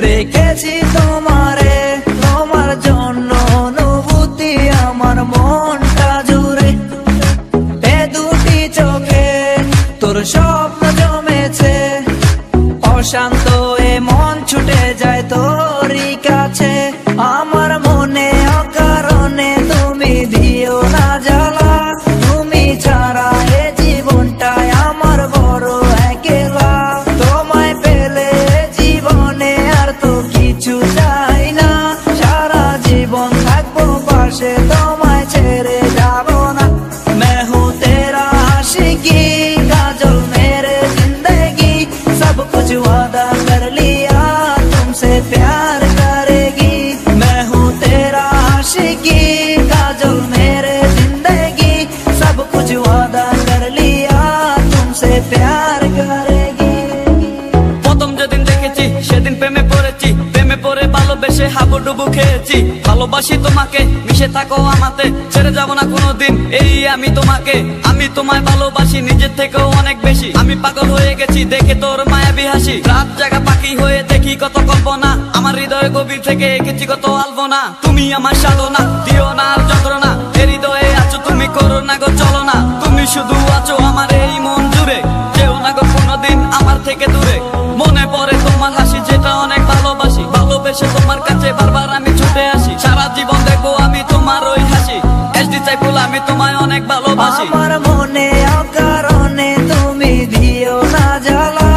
রেখেছি তোমারে, তোমার জন্য অনুভূতি আমার মনটা জুড়ে। এ দুটি চোখে তোর স্বপ্ন জমেছে, অশান্ত এ মন ছুটে যায় তোরই কাছে। আমার মনে অকারণে তুমি দিও না জ্বালা, তুমি ছাড়া এ জীবনটাই আমার বড় একলা। তোমায় পেলে জীবনে আর তো কিছু চাই না, সারা জীবন থাকবো পাশে, তোমায় ছেড়ে যাব না। मैं हूँ तेरा आशिकी, काजल मेरे जिंदगी, सब कुछ वादा कर लिया तुमसे प्यार करेगी। मैं हूँ तेरा आशिकी, काजल मेरे जिंदगी, सब कुछ वादा कर लिया तुमसे प्यार करेगी। প্রথম যেদিন দেখেছি সেদিন প্রেমে পড়েছি, প্রেমে পড়ে ভালোবেসে হাবুডুবু খেয়েছি। ভালোবাসি তোমাকে, মিশে থাকো আমাতে, ছেড়ে যাব না কোনোদিন এই আমি তোমাকে। আমি তোমায় ভালোবাসি নিজের থেকেও অনেক বেশি, আমি পাগল হয়ে গেছি দেখে তোর মায়াবী হাসি। রাত জাগা পাখি হয়ে দেখি কত কল্পনা, আমার হৃদয় গভীর থেকে এঁকেছি কত আলপনা। তুমি আমার সাধনা, দিও না আর যন্ত্রণা, এ হৃদয়ে আছো তুমি, করো না গো চলো না। তুমি শুধু আছো আমার এই মন জুড়ে, যেও না গো কোনোদিন আমার থেকে দূরে। মনে পড়ে তোমার হাসি যেটা অনেক ভালোবাসি, ভালোবেসে তোমার কাছে বারবার আমি ছুটে আসি। সারা জীবন দেখবো আমি তোমার ওই হাসি, এসডি চাইফুল আমি তোমায় অনেক ভালোবাসি। আমার মনে অকারণে তুমি দিও না জ্বালা,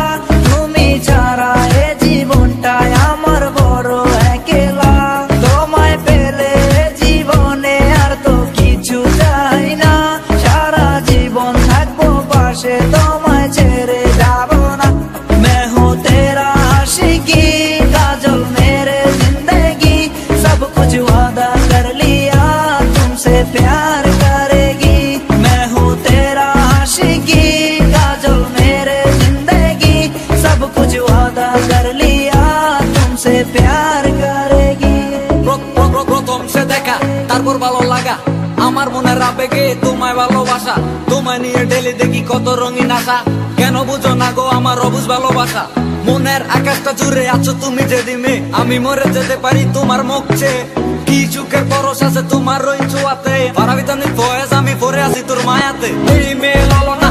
তুমি ছাড়া এ জীবনটাই আমার বড় একলা। তোমায় পেলে জীবনে আর তো কিছু চাই না, সারা জীবন থাকবো পাশে, তোমায় ছেড়ে যাব না। मैं हूँ तेरा आशिकी, काजल मेरे जिंदगी, सब कुछ वादा कर लिया तुमसे प्यार करेगी। मैं हूँ तेरा आशिकी, काजल मेरे जिंदगी, सब कुछ वादा कर लिया तुमसे प्यार करेगी। প্রথম সে দেখা তারপর ভালো লাগা, আমার মনের আবেগে তোমায় ভালোবাসা। তোমায় নিয়ে ডেলি দেখি কত রঙিন আশা, কেন বুঝো না গো আমার অবুঝ ভালোবাসা। মনের আকাশটা জুড়ে আছো তুমি যে দিমে, আমি মরে যেতে পারি তোমার মুখ চেয়ে। কি সুখের পরশ আছে তোমার ওই ছোঁয়াতে, পারাবিতানি ফয়েজ আমি পরে আছি তোর মায়াতে। এই মেয়ে লালনা